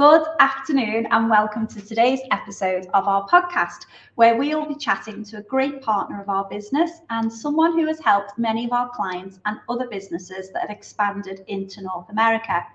Good afternoon and welcome to today's episode of our podcast, where we'll be chatting to a great partner of our business and someone who has helped many of our clients and other businesses that have expanded into North America.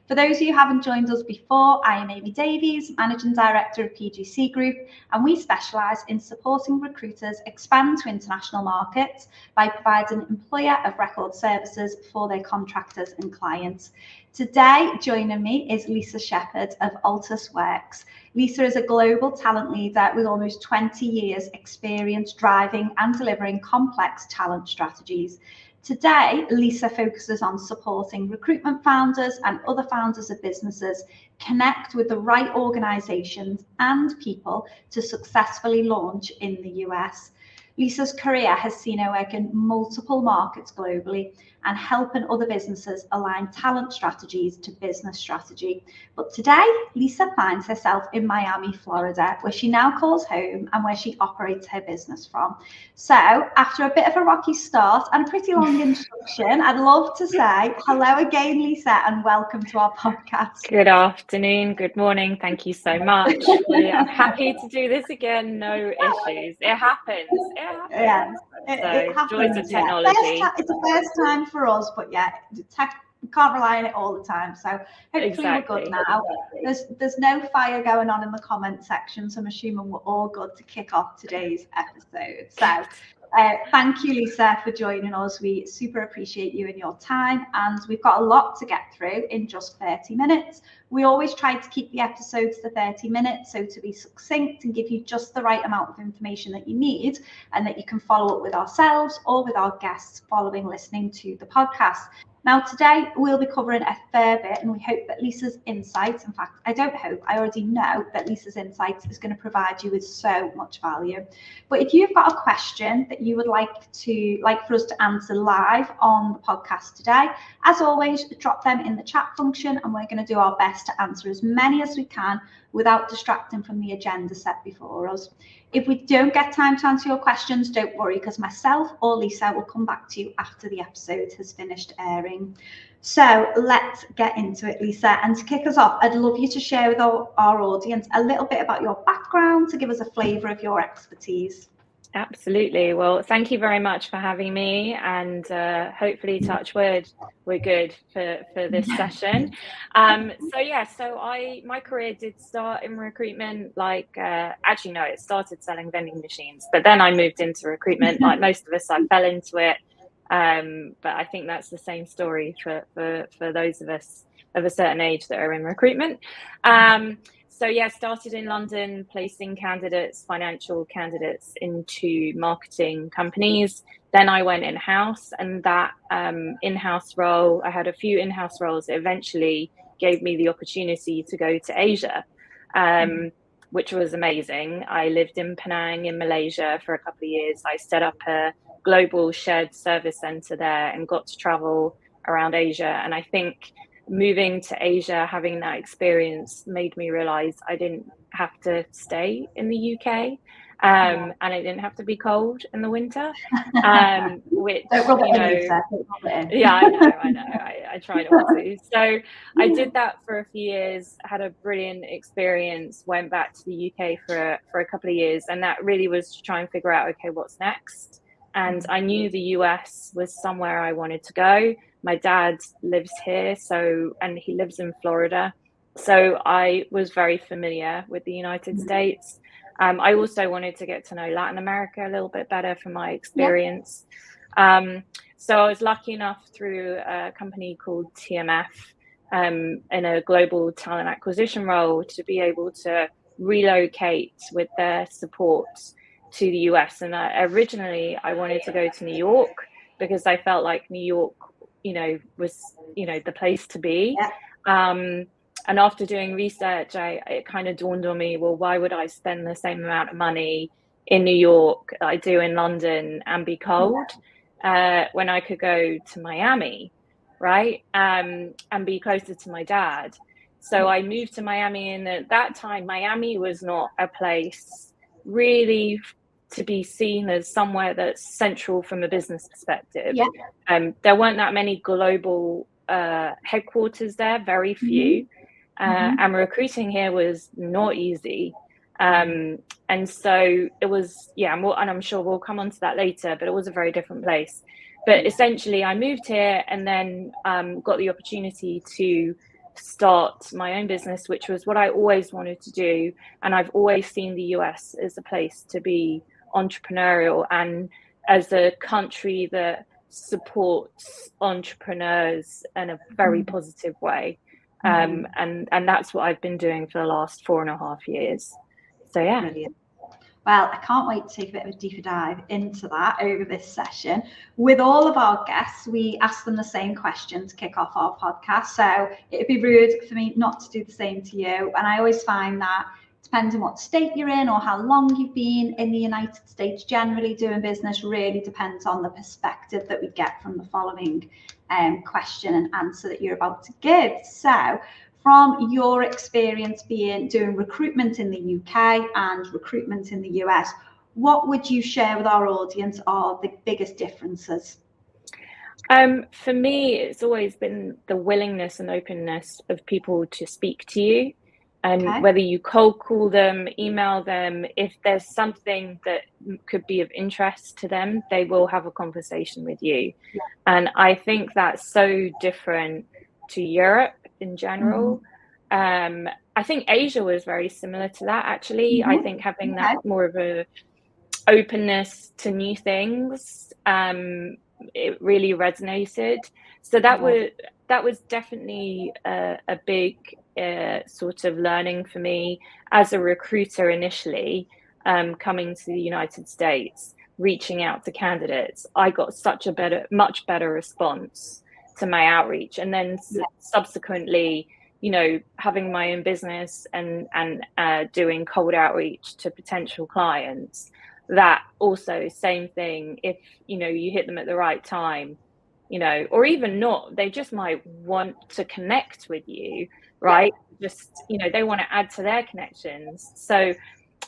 For those of you who haven't joined us before, I am Amy Davies, Managing Director of PGC Group, and we specialise in supporting recruiters expand to international markets by providing employer of record services for their contractors and clients. Today, joining me is Lisa Shephard of ALTUS-WRX. Lisa is a global talent leader with almost 20 years experience driving and delivering complex talent strategies. Today, Lisa focuses on supporting recruitment founders and other founders of businesses connect with the right organisations and people to successfully launch in the US. Lisa's career has seen her work in multiple markets globally and helping other businesses align talent strategies to business strategy. But today, Lisa finds herself in Miami, Florida, where she now calls home and where she operates her business from. So after a bit of a rocky start and a pretty long introduction, I'd love to say hello again, Lisa, and welcome to our podcast. Good afternoon, good morning. Thank you so much. We are happy to do this again. No issues. It happens. Yeah, it happens. Joys of technology. It's the first time for us, but yeah, we can't rely on it all the time. So hopefully We're good now. There's no fire going on in the comment section, so I'm assuming we're all good to kick off today's episode. So thank you, Lisa, for joining us. We super appreciate you and your time, and we've got a lot to get through in just 30 minutes. We always try to keep the episodes to 30 minutes, so to be succinct and give you just the right amount of information that you need and that you can follow up with ourselves or with our guests following listening to the podcast. Now, today we'll be covering a fair bit, and we hope that Lisa's insights, in fact, I already know that Lisa's insights is going to provide you with so much value. But if you've got a question that you would like for us to answer live on the podcast today, as always, drop them in the chat function, and we're going to do our best to answer as many as we can without distracting from the agenda set before us. If we don't get time to answer your questions, don't worry, because myself or Lisa will come back to you after the episode has finished airing. So let's get into it, Lisa. And to kick us off, I'd love you to share with our audience a little bit about your background to give us a flavour of your expertise. Absolutely. Well, thank you very much for having me, and hopefully, touch wood, we're good for this session. My career did start in recruitment. It started selling vending machines, but then I moved into recruitment. Like most of us, I fell into it. But I think that's the same story for those of us of a certain age that are in recruitment. Started in London, placing financial candidates into marketing companies. Then I went in-house, and that in-house role, I had a few in-house roles that eventually gave me the opportunity to go to Asia, which was amazing. I lived in Penang in Malaysia for a couple of years. I set up a global shared service center there and got to travel around Asia. And I think moving to Asia, having that experience, made me realize I didn't have to stay in the UK, and it didn't have to be cold in the winter, which, I try not to. So I did that for a few years, had a brilliant experience, went back to the UK for a couple of years, and that really was to try and figure out, okay, what's next? And I knew the US was somewhere I wanted to go. My dad lives here, and he lives in Florida. So I was very familiar with the United States. I also wanted to get to know Latin America a little bit better from my experience. So I was lucky enough through a company called TMF in a global talent acquisition role to be able to relocate with their support to the US. And originally I wanted to go to New York because I felt like New York was the place to be. And after doing research, it kind of dawned on me, well, why would I spend the same amount of money in New York that I do in London and be cold when I could go to Miami, right? And be closer to my dad. So I moved to Miami, and at that time, Miami was not a place really to be seen as somewhere that's central from a business perspective. There weren't that many global headquarters there, very few. and recruiting here was not easy. And so it was, and I'm sure we'll come on to that later, but it was a very different place. But essentially I moved here and then got the opportunity to start my own business, which was what I always wanted to do. And I've always seen the US as a place to be entrepreneurial and as a country that supports entrepreneurs in a very positive way. And that's what I've been doing for the last 4.5 years. So yeah. Brilliant. Well, I can't wait to take a bit of a deeper dive into that over this session. With all of our guests, we ask them the same question to kick off our podcast. So it'd be rude for me not to do the same to you. And I always find that depending on what state you're in or how long you've been in the United States, generally doing business really depends on the perspective that we get from the following question and answer that you're about to give. So from your experience doing recruitment in the UK and recruitment in the US, what would you share with our audience are the biggest differences? For me, it's always been the willingness and openness of people to speak to you. And whether you cold call them, email them, if there's something that could be of interest to them, they will have a conversation with you. Yeah. And I think that's so different to Europe in general. I think Asia was very similar to that, actually. I think having that more of a openness to new things, it really resonated. So that was definitely a big sort of learning for me as a recruiter initially, coming to the United States, reaching out to candidates. I got much better response to my outreach, and then subsequently, having my own business and doing cold outreach to potential clients. That also same thing. If you hit them at the right time, or even not, they just might want to connect with you, right? Just they want to add to their connections. So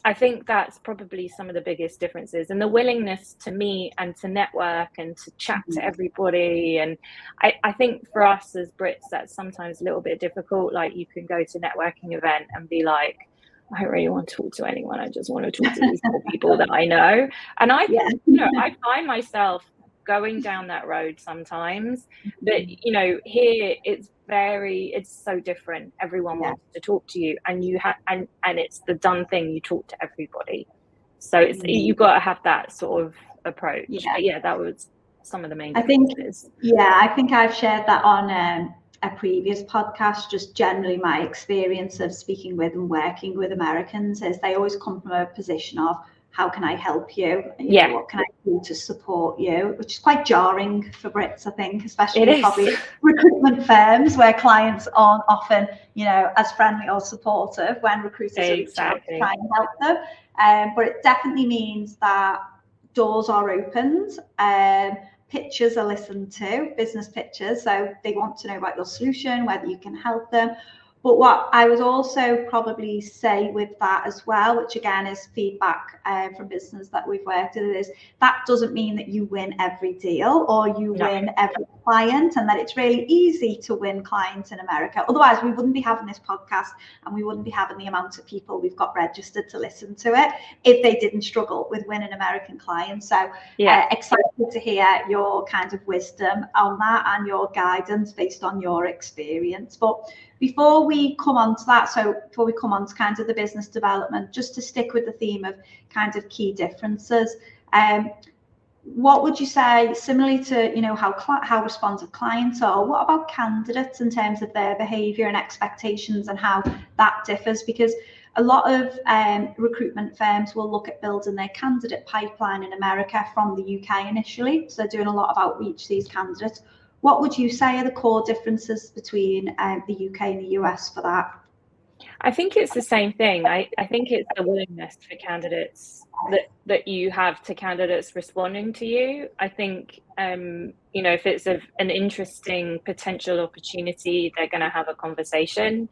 I think that's probably some of the biggest differences, and the willingness to meet and to network and to chat to everybody. And I think for us as Brits, that's sometimes a little bit difficult. Like, you can go to a networking event and be like, I don't really want to talk to anyone. I just want to talk to these people that I know. And I think, I find myself going down that road sometimes, but here it's so different. Everyone wants to talk to you, and and it's the done thing. You talk to everybody, so you've got to have that sort of approach. But that was some of the main differences. I think I've shared that on a previous podcast. Just generally my experience of speaking with and working with Americans is they always come from a position of, how can I help you? What can I do to support you? Which is quite jarring for Brits, I think, especially probably recruitment firms where clients aren't often, as friendly or supportive when recruiters are reaching out to try and help them. But it definitely means that doors are opened, pitches are listened to, business pitches. So they want to know about your solution, whether you can help them. But what I would also probably say with that as well, which again is feedback from business that we've worked with, is that doesn't mean that you win every deal or you win every client, and that it's really easy to win clients in America. Otherwise, we wouldn't be having this podcast and we wouldn't be having the amount of people we've got registered to listen to it if they didn't struggle with winning American clients. So excited to hear your kind of wisdom on that and your guidance based on your experience. But before we come on to that, before we come on to kind of the business development, just to stick with the theme of kind of key differences, what would you say, similarly to how responsive clients are, what about candidates in terms of their behaviour and expectations and how that differs? Because a lot of recruitment firms will look at building their candidate pipeline in America from the UK initially, so they're doing a lot of outreach to these candidates. What would you say are the core differences between the UK and the US for that? I think it's the same thing. I think it's the willingness for candidates that you have to candidates responding to you. I think, if it's an interesting potential opportunity, they're going to have a conversation.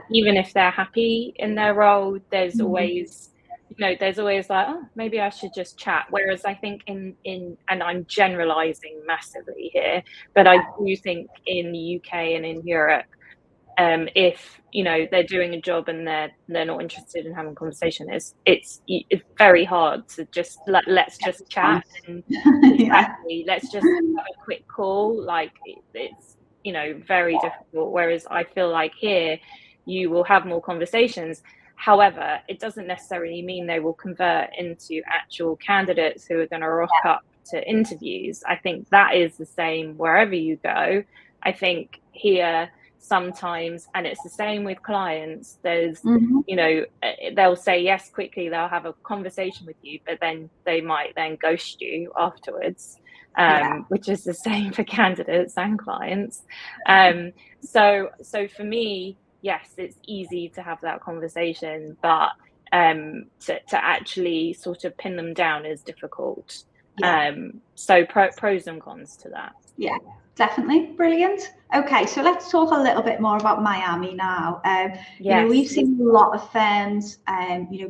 Even if they're happy in their role, there's always like, oh, maybe I should just chat. Whereas I think and I'm generalizing massively here, but I do think in the UK and in Europe, if they're doing a job and they're not interested in having a conversation, it's very hard to just let's just chat and exactly, let's just have a quick call. Like it's very difficult, whereas I feel like here you will have more conversations. However, it doesn't necessarily mean they will convert into actual candidates who are going to rock up to interviews. I think that is the same wherever you go. I think here sometimes, and it's the same with clients, there's they'll say yes quickly, they'll have a conversation with you, but then they might then ghost you afterwards, which is the same for candidates and clients. So for me, yes, it's easy to have that conversation, but to actually sort of pin them down is difficult. So pros and cons to that. Yeah, definitely. Brilliant. Okay, so let's talk a little bit more about Miami now. We've seen a lot of firms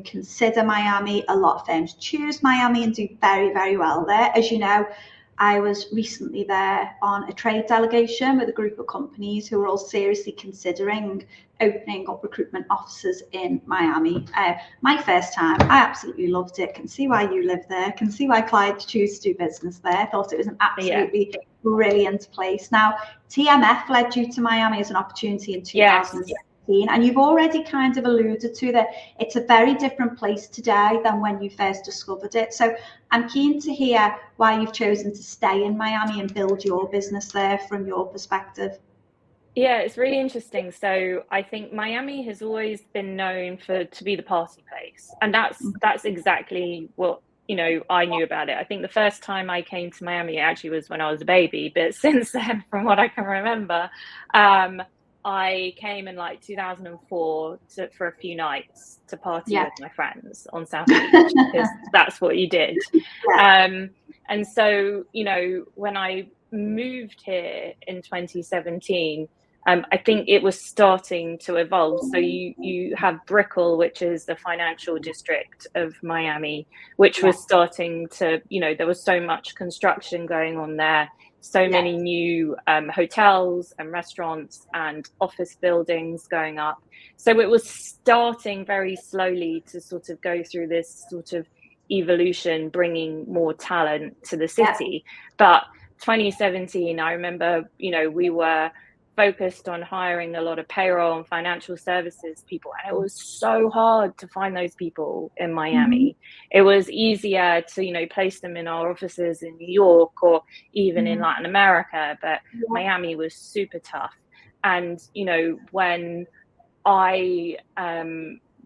consider Miami. A lot of firms choose Miami and do very, very well there. As you know, I was recently there on a trade delegation with a group of companies who were all seriously considering opening up recruitment offices in Miami. My first time, I absolutely loved it. Can see why you live there. Can see why clients choose to do business there. Thought it was an absolutely brilliant place. Now, TMF led you to Miami as an opportunity in 2016. And you've already kind of alluded to that it's a very different place today than when you first discovered it. So I'm keen to hear why you've chosen to stay in Miami and build your business there from your perspective. Yeah, it's really interesting. So I think Miami has always been known to be the party place. And that's exactly what I knew about it. I think the first time I came to Miami actually was when I was a baby. But since then, from what I can remember, I came in like 2004 for a few nights to party with my friends on South Beach, because that's what you did. And so, when I moved here in 2017, I think it was starting to evolve. So you have Brickell, which is the financial district of Miami, which was starting to, there was so much construction going on there. So many new hotels and restaurants and office buildings going up. So it was starting very slowly to sort of go through this sort of evolution, bringing more talent to the city. But 2017, I remember, we were focused on hiring a lot of payroll and financial services people, and it was so hard to find those people in Miami. It was easier to place them in our offices in New York or even in Latin America, but Miami was super tough. And when I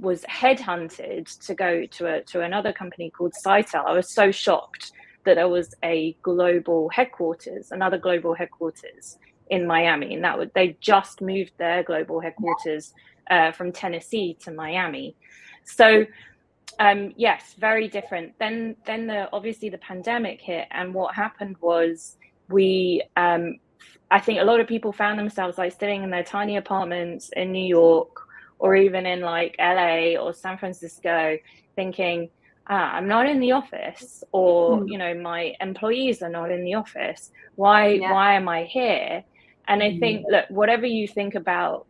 was headhunted to go to another company called Citel, I was so shocked that there was another global headquarters in Miami, and they just moved their global headquarters from Tennessee to Miami. So yes, very different. Then obviously the pandemic hit, and what happened was I think a lot of people found themselves like sitting in their tiny apartments in New York or even in like LA or San Francisco, thinking, I'm not in the office, or my employees are not in the office. Why am I here? And I think, look, whatever you think about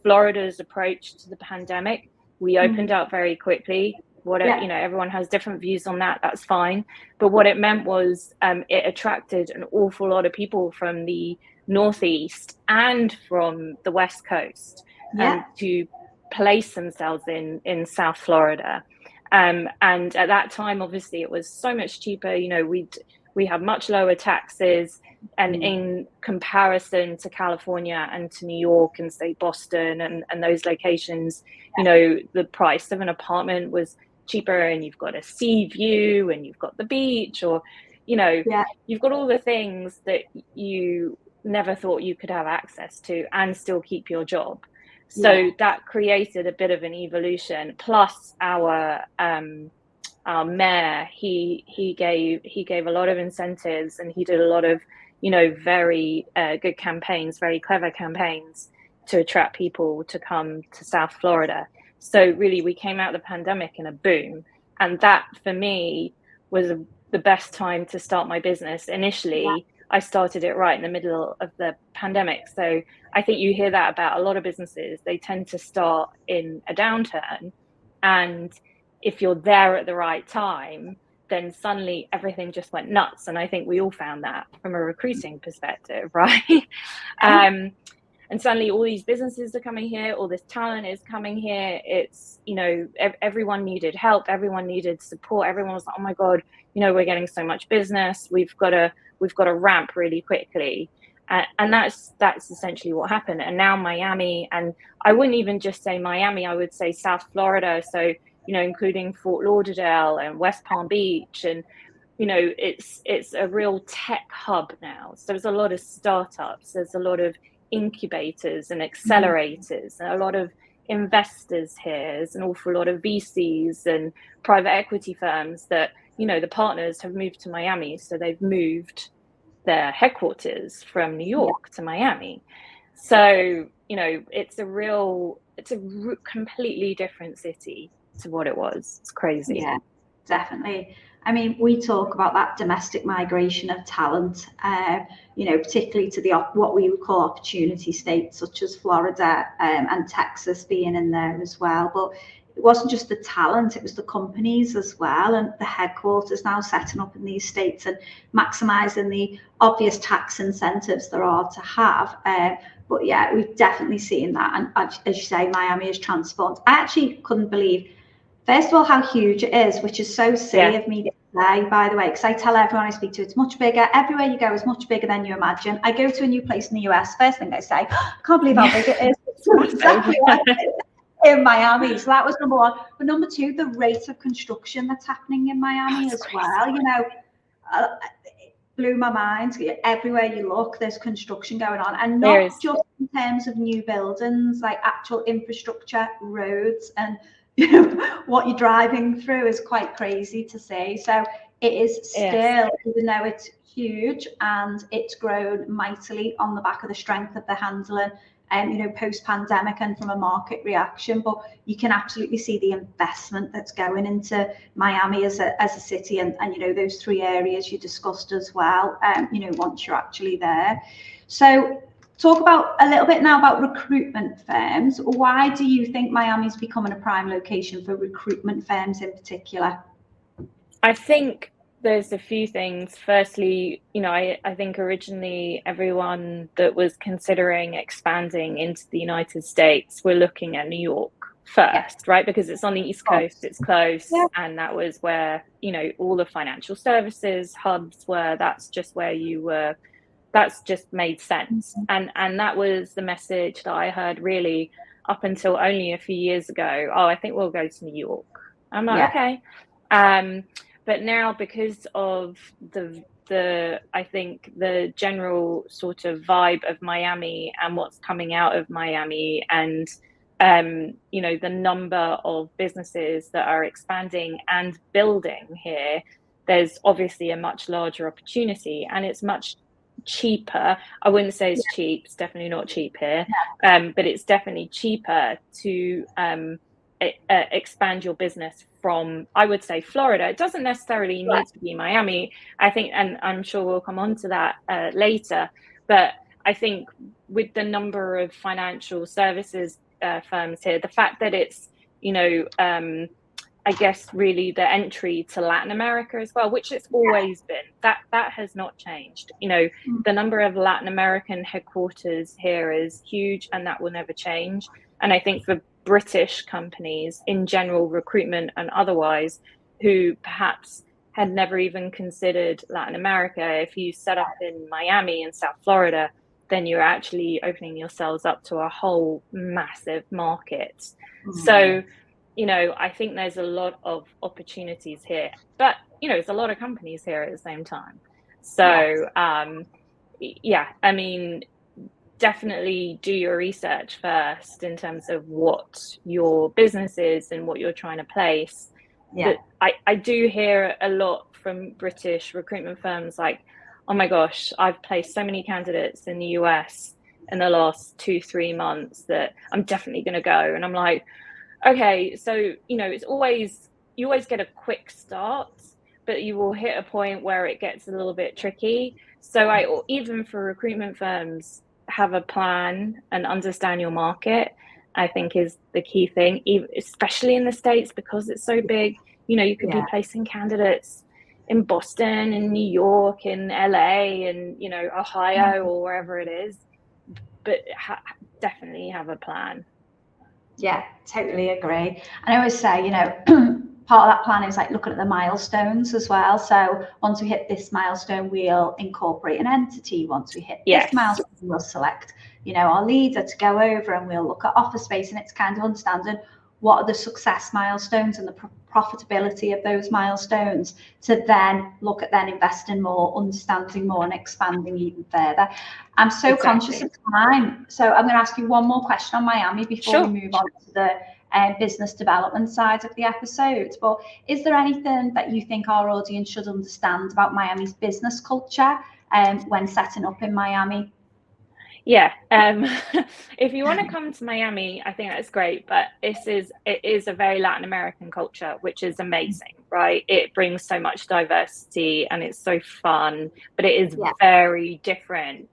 Florida's approach to the pandemic, we opened up very quickly. Everyone has different views on that. That's fine. But what it meant was it attracted an awful lot of people from the Northeast and from the West Coast to place themselves in South Florida. And at that time, obviously, it was so much cheaper. We have much lower taxes, and in comparison to California and to New York and say Boston and those locations, the price of an apartment was cheaper, and you've got a sea view and you've got the beach, or you've got all the things that you never thought you could have access to and still keep your job. So that created a bit of an evolution. Plus our mayor, he gave a lot of incentives, and he did a lot of very good campaigns, very clever campaigns to attract people to come to South Florida. So really, we came out of the pandemic in a boom, and that for me was the best time to start my business. Initially, I started it right in the middle of the pandemic. So I think you hear that about a lot of businesses. They tend to start in a downturn, and if you're there at the right time, then suddenly everything just went nuts. And I think we all found that from a recruiting perspective, right? And suddenly all these businesses are coming here, all this talent is coming here. It's, you know, everyone needed help, everyone needed support. Everyone was like, oh my God, you know, we're getting so much business. We've got to ramp really quickly. And that's essentially what happened. And now Miami, and I wouldn't even just say Miami, I would say South Florida. So, you know, including Fort Lauderdale and West Palm Beach, and, you know, it's a real tech hub now. So there's a lot of startups, there's a lot of incubators and accelerators, and a lot of investors here. There's an awful lot of VCs and private equity firms that, you know, the partners have moved to Miami. So they've moved their headquarters from New York to Miami. So, you know, it's a completely different city to what it was. It's crazy. Yeah, definitely. I mean, we talk about that domestic migration of talent, you know, particularly to what we would call opportunity states, such as Florida and Texas being in there as well. But it wasn't just the talent, it was the companies as well, and the headquarters now setting up in these states and maximising the obvious tax incentives there are to have. But yeah, we've definitely seen that. And as you say, Miami is transformed. I actually couldn't believe, first of all, how huge it is, which is so silly of me to say, by the way, because I tell everyone I speak to, it's much bigger. Everywhere you go is much bigger than you imagine. I go to a new place in the US, first thing I say, I can't believe how big it is. It's exactly like in Miami. So that was number one. But number two, the rate of construction that's happening in Miami as well. You know, it blew my mind. Everywhere you look, there's construction going on. And not just in terms of new buildings, like actual infrastructure, roads, and you know, what you're driving through is quite crazy to see. So it is still, even though it's huge and it's grown mightily on the back of the strength of the handling, you know, post-pandemic and from a market reaction, but you can absolutely see the investment that's going into Miami as a city, and you know, those three areas you discussed as well, you know, once you're actually there. So talk about a little bit now about recruitment firms. Why do you think Miami's becoming a prime location for recruitment firms in particular? I think there's a few things. Firstly, you know, I think originally everyone that was considering expanding into the United States were looking at New York first, right? Because it's on the East Coast, it's close, and that was where, you know, all the financial services hubs were. That's just where you were. That's just made sense. And that was the message that I heard really up until only a few years ago. Oh, I think we'll go to New York. I'm like, okay. But now, because of I think the general sort of vibe of Miami and what's coming out of Miami, and you know, the number of businesses that are expanding and building here, there's obviously a much larger opportunity, and it's much cheaper. I wouldn't say it's cheap. It's definitely not cheap here, but it's definitely cheaper to expand your business from, I would say, Florida. It doesn't necessarily need to be Miami, I think, and I'm sure we'll come on to that later. But I think with the number of financial services firms here, the fact that it's, you know, I guess really the entry to Latin America as well, which it's always been, that has not changed. You know, the number of Latin American headquarters here is huge, and that will never change. And I think for British companies in general, recruitment and otherwise, who perhaps had never even considered Latin America, if you set up in Miami and South Florida, then you're actually opening yourselves up to a whole massive market. So, you know, I think there's a lot of opportunities here, but, you know, there's a lot of companies here at the same time. So, yeah, I mean, definitely do your research first in terms of what your business is and what you're trying to place. But I do hear a lot from British recruitment firms like, oh my gosh, I've placed so many candidates in the US in the last 2-3 months that I'm definitely going to go. And I'm like, okay, so, you know, it's always, you always get a quick start, but you will hit a point where it gets a little bit tricky. So even for recruitment firms, have a plan and understand your market, I think is the key thing, especially in the States, because it's so big. You could be placing candidates in Boston, in New York, in LA, and Ohio, or wherever it is, but definitely have a plan. Yeah, totally agree. And I always say, part of that plan is like looking at the milestones as well. So once we hit this milestone, we'll incorporate an entity. Once we hit this milestone, we'll select, our leader to go over, and we'll look at office space. And it's kind of understanding what are the success milestones and the profitability of those milestones, to then look at then investing more, understanding more, and expanding even further. I'm so conscious of time, so I'm going to ask you one more question on Miami before we move on to the business development side of the episode. But is there anything that you think our audience should understand about Miami's business culture when setting up in Miami? Yeah, if you want to come to Miami, I think that's great, but it is a very Latin American culture, which is amazing, right? It brings so much diversity and it's so fun, but it is very different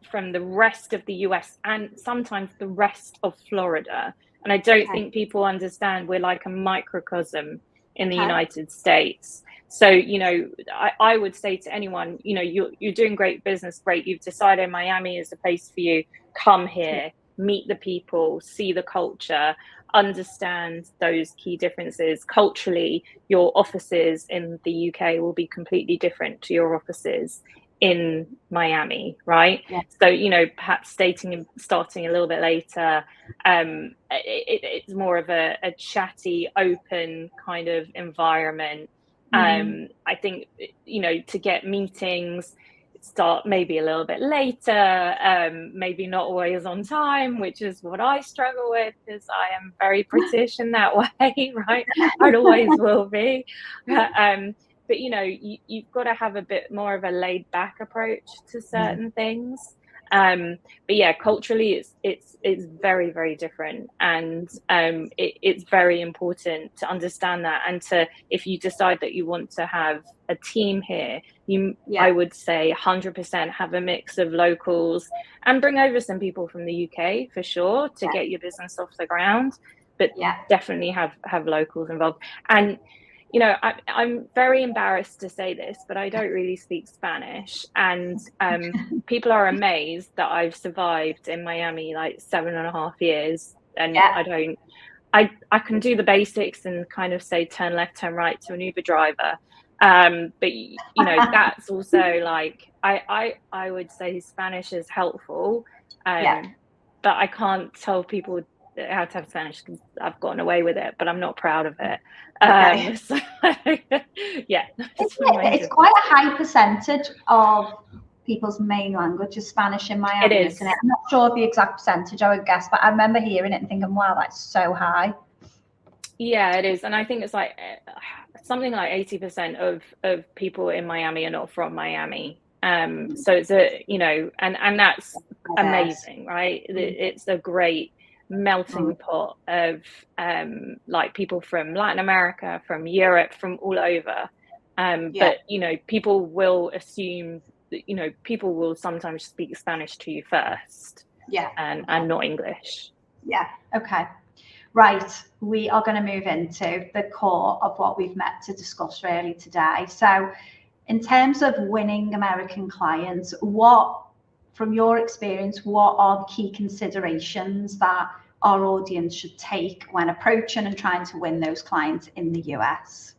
from the rest of the US and sometimes the rest of Florida. And I don't think people understand we're like a microcosm in the United States. So, I would say to anyone, you're doing great business, great. You've decided Miami is the place for you. Come here, meet the people, see the culture, understand those key differences. Culturally, your offices in the UK will be completely different to your offices in Miami, right? So, perhaps starting a little bit later, it's more of a chatty, open kind of environment. I think, to get meetings, start maybe a little bit later, maybe not always on time, which is what I struggle with, because I am very British in that way, right? I always will be. But you've got to have a bit more of a laid back approach to certain things. But yeah, culturally it's very, very different, and it's very important to understand that. And if you decide that you want to have a team here, I would say 100% have a mix of locals, and bring over some people from the UK for sure to get your business off the ground, but definitely have locals involved. And I'm very embarrassed to say this, but I don't really speak Spanish, and people are amazed that I've survived in Miami like 7.5 years, and I can do the basics and kind of say turn left, turn right to an Uber driver, but that's also like I would say Spanish is helpful, but I can't tell people how to have Spanish because I've gotten away with it, but I'm not proud of it. So, it's quite a high percentage of people's main language is Spanish in Miami, isn't it? I'm not sure of the exact percentage, I would guess, but I remember hearing it and thinking, wow, that's so high. Yeah, it is. And I think it's like something like 80% of people in Miami are not from Miami. So it's and that's amazing, right? It's a great melting pot of like people from Latin America, from Europe, from all over. But people will assume that, people will sometimes speak Spanish to you first, and not English. Okay, right, we are going to move into the core of what we've met to discuss really today. So in terms of winning American clients, from your experience, what are the key considerations that our audience should take when approaching and trying to win those clients in the US?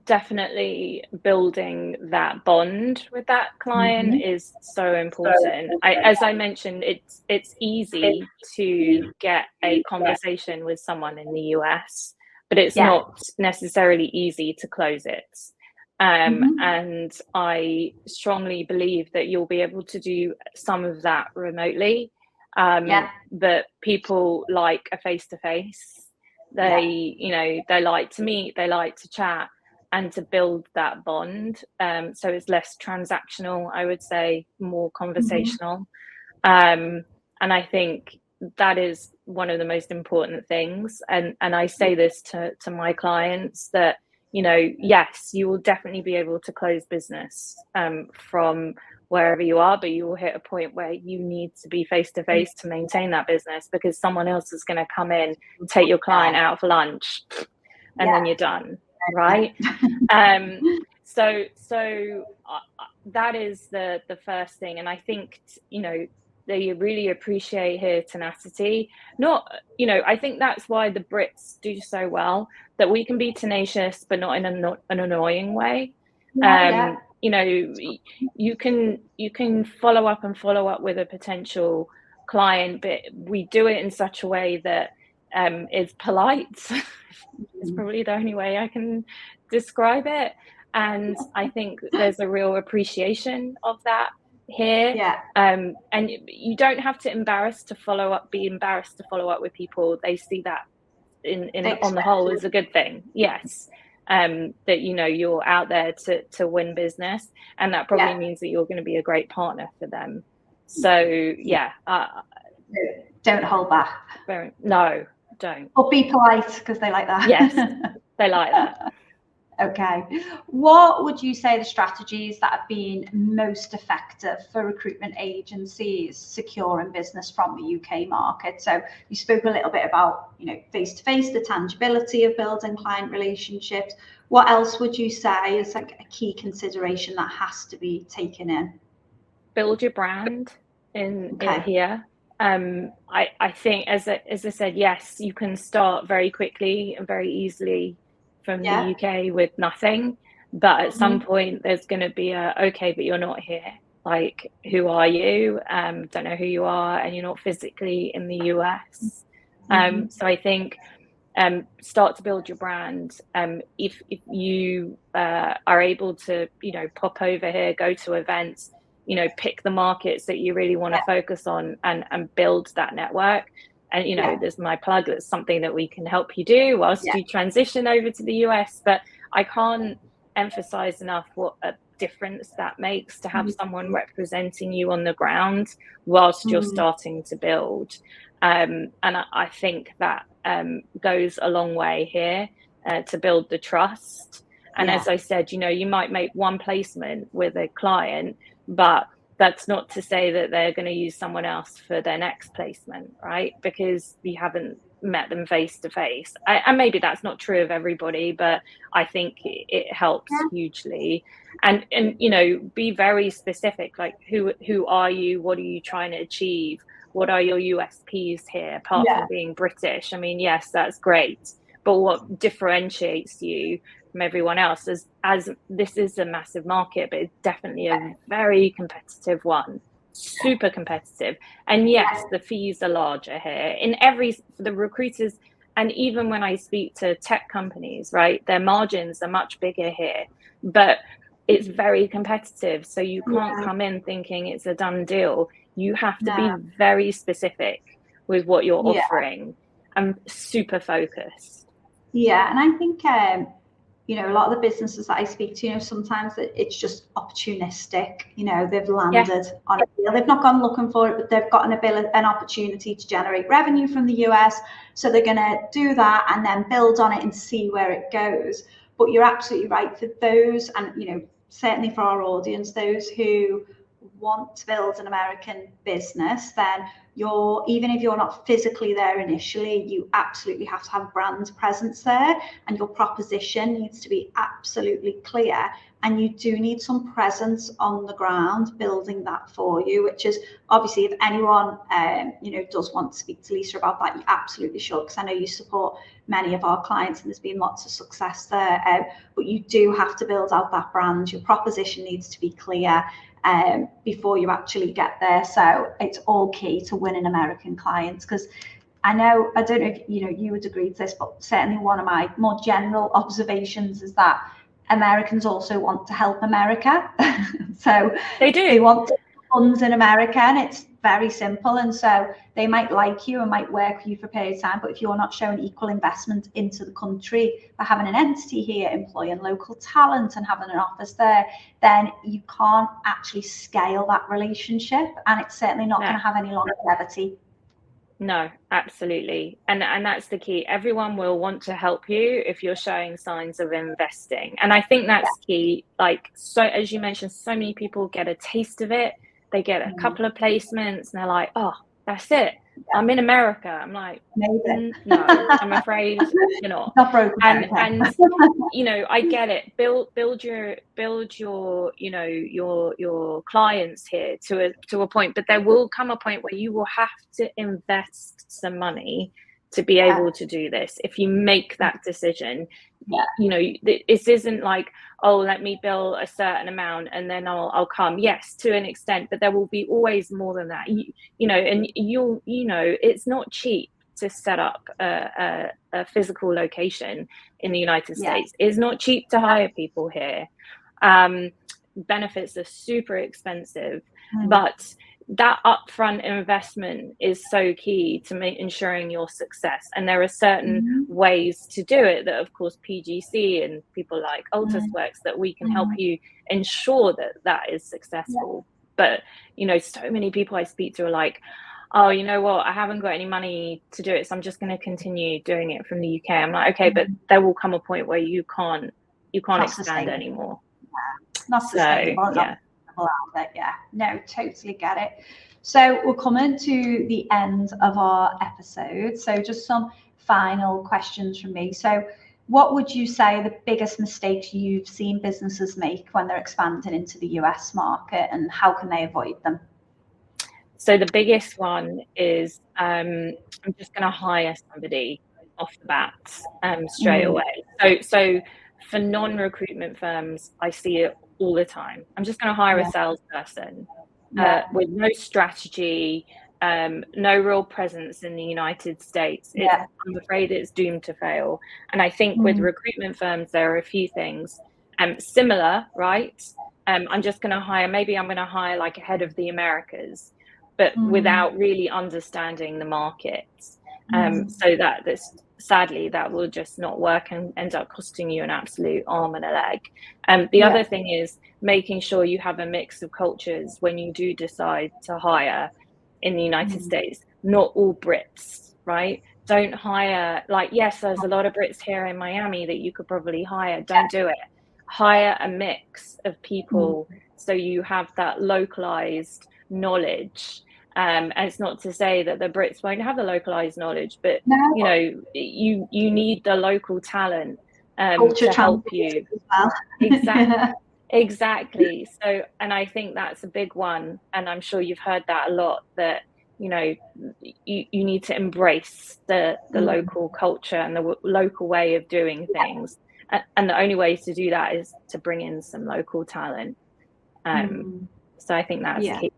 Definitely building that bond with that client is so important. As I mentioned, it's easy to get a conversation with someone in the US, but it's not necessarily easy to close it. And I strongly believe that you'll be able to do some of that remotely. But people like a face-to-face. They like to meet, they like to chat, and to build that bond. So it's less transactional, I would say, more conversational. And I think that is one of the most important things. And I say this to my clients, that yes, you will definitely be able to close business from wherever you are, but you will hit a point where you need to be face to face to maintain that business, because someone else is going to come in, take your client out for lunch, and then you're done, right? So that is the first thing. And I think, they really appreciate here tenacity. I think that's why the Brits do so well, that we can be tenacious, but not in an annoying way. You can follow up with a potential client, but we do it in such a way that is polite. It's probably the only way I can describe it. And I think there's a real appreciation of that here. And you don't have to be embarrassed to follow up with people. They see that on the whole is a good thing. Yes. That you're out there to win business, and that probably means that you're going to be a great partner for them. So don't hold back. No, don't. Or be polite, because they like that. Yes, they like that. Okay. What would you say the strategies that have been most effective for recruitment agencies securing business from the UK market? So you spoke a little bit about, face-to-face, the tangibility of building client relationships. What else would you say is like a key consideration that has to be taken in? Build your brand in here. I think, as I said, yes, you can start very quickly and very easily from the UK with nothing, but at some point there's going to be okay, but you're not here. Like, who are you? Don't know who you are, and you're not physically in the US. So I think start to build your brand. If you are able to, pop over here, go to events, pick the markets that you really want to focus on and build that network. And, there's my plug. That's something that we can help you do whilst you transition over to the US. But I can't emphasize enough what a difference that makes to have someone representing you on the ground whilst you're starting to build. And I think that goes a long way here to build the trust. And as I said, you might make one placement with a client, but that's not to say that they're going to use someone else for their next placement, right? Because you haven't met them face to face. And maybe that's not true of everybody, but I think it helps hugely. And be very specific, like who are you? What are you trying to achieve? What are your USPs here, apart from being British? I mean, yes, that's great. But what differentiates you from everyone else, as this is a massive market, but it's definitely a very competitive one, super competitive. And yes, the fees are larger here for the recruiters. And even when I speak to tech companies, right, their margins are much bigger here, but it's very competitive. So you can't come in thinking it's a done deal. You have to be very specific with what you're offering and super focused. Yeah, and I think a lot of the businesses that I speak to, sometimes it's just opportunistic. They've landed on a deal. They've not gone looking for it, but they've got an opportunity to generate revenue from the US. So they're going to do that and then build on it and see where it goes. But you're absolutely right. For those, and certainly for our audience, those who want to build an American business, then even if you're not physically there initially, you absolutely have to have brand presence there, and your proposition needs to be absolutely clear, and you do need some presence on the ground building that for you, which is obviously, if anyone does want to speak to Lisa about that, you absolutely should, because I know you support many of our clients and there's been lots of success there, but you do have to build out that brand. Your proposition needs to be clear before you actually get there. So it's all key to winning American clients, because I don't know if you would agree to this, but certainly one of my more general observations is that Americans also want to help America. So they do. They want funds in America, and it's very simple. And so they might like you and might work for you for a period of time, but if you're not showing equal investment into the country by having an entity here, employing local talent and having an office there, then you can't actually scale that relationship, and it's certainly not going to have any longevity. No, absolutely. And that's the key. Everyone will want to help you if you're showing signs of investing. And I think that's key. Like, so as you mentioned, so many people get a taste of it. They get a couple of placements and they're like, oh, that's it. I'm in America. I'm like, no, I'm afraid you're not. Not broke America. And you know, I get it. Build your you know, your clients here to a point, but there will come a point where you will have to invest some money to be able to do this. If you make that decision, you know, this isn't like, oh, let me bill a certain amount and then I'll come. Yes, to an extent, but there will be always more than that. You know, and you know, it's not cheap to set up a physical location in the United States. It's not cheap to hire people here. Benefits are super expensive, but that upfront investment is so key to ensuring your success. And there are certain ways to do it that, of course, PGC and people like ALTUS-WRX, that we can help you ensure that that is successful. But, you know, so many people I speak to are like, oh, you know what, I haven't got any money to do it, so I'm just going to continue doing it from the UK. I'm like, okay, but there will come a point where you can't expand anymore. Not sustainable. No, totally get it. So we're coming to the end of our episode. So just some final questions from me. So what would you say are the biggest mistakes you've seen businesses make when they're expanding into the US market, and how can they avoid them? So the biggest one is I'm just going to hire somebody off the bat straight away. So for non-recruitment firms, I see it all the time. I'm just going to hire a salesperson with no strategy, no real presence in the United States. I'm afraid it's doomed to fail. And I think with recruitment firms, there are a few things similar, right? I'm just going to hire, maybe I'm going to hire like a head of the Americas, but without really understanding the markets. So that's sadly, that will just not work and end up costing you an absolute arm and a leg. The other thing is making sure you have a mix of cultures when you do decide to hire in the United States. Not all Brits, right? Don't hire, like, yes, there's a lot of Brits here in Miami that you could probably hire. Don't do it. Hire a mix of people so you have that localized knowledge. And it's not to say that the Brits won't have the localized knowledge, but you know, you need the local talent to help you. Exactly. So, and I think that's a big one, and I'm sure you've heard that a lot, that you know, you need to embrace the local culture and the local way of doing things, and the only way to do that is to bring in some local talent. So I think that's key.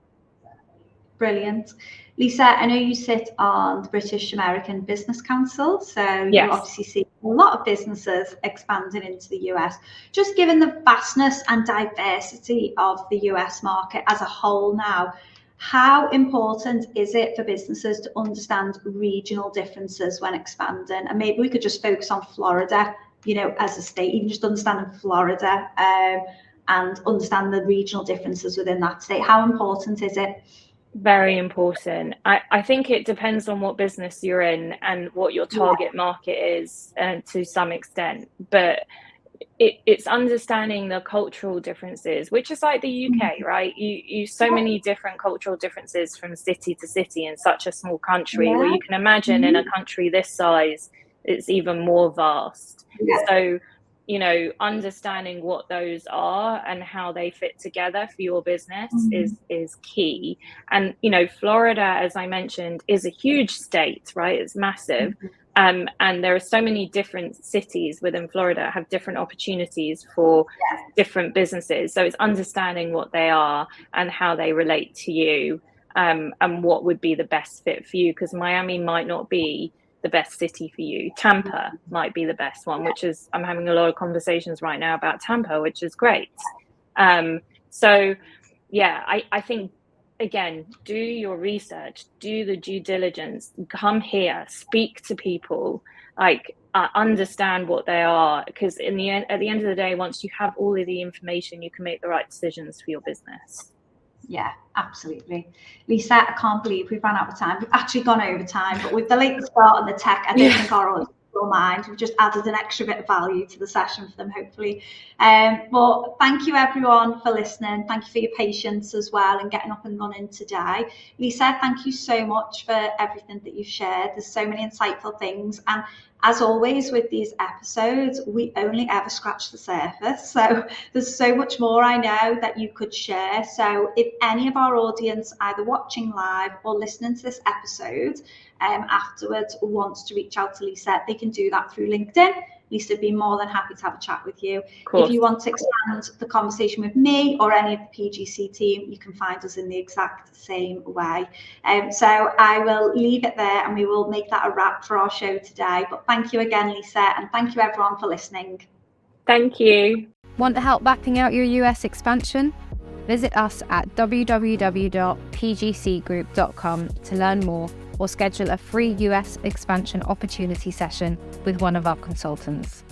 Brilliant. Lisa, I know you sit on the British American Business Council, so you obviously see a lot of businesses expanding into the US. Just given the vastness and diversity of the US market as a whole now, how important is it for businesses to understand regional differences when expanding? And maybe we could just focus on Florida, you know, as a state, even just understanding Florida and understand the regional differences within that state. How important is it? Very important. I think it depends on what business you're in and what your target market is, to some extent, but it's understanding the cultural differences, which is like the UK, right? You so many different cultural differences from city to city in such a small country, where you can imagine in a country this size, it's even more vast. So, you know, understanding what those are and how they fit together for your business is key. And, you know, Florida, as I mentioned, is a huge state, right? It's massive. And there are so many different cities within Florida that have different opportunities for different businesses. So it's understanding what they are and how they relate to you, and what would be the best fit for you, because Miami might not be the best city for you. Tampa might be the best one, which is, I'm having a lot of conversations right now about Tampa, which is great. So yeah, I think, again, do your research, do the due diligence, come here, speak to people, like understand what they are, because at the end of the day, once you have all of the information, you can make the right decisions for your business. Yeah, absolutely. Lisa, I can't believe we've run out of time. We've actually gone over time, but with the late start and the tech, I don't think our audience will mind. We've just added an extra bit of value to the session for them, hopefully. But thank you everyone for listening. Thank you for your patience as well and getting up and running today. Lisa, thank you so much for everything that you've shared. There's so many insightful things. And as always with these episodes, we only ever scratch the surface. So there's so much more I know that you could share. So if any of our audience, either watching live or listening to this episode afterwards, wants to reach out to Lisa, they can do that through LinkedIn. Lisa would be more than happy to have a chat with you. If you want to expand the conversation with me or any of the PGC team, you can find us in the exact same way. So I will leave it there and we will make that a wrap for our show today. But thank you again, Lisa, and thank you everyone for listening. Thank you. Want help backing out your US expansion? Visit us at www.pgcgroup.com to learn more or schedule a free US expansion opportunity session with one of our consultants.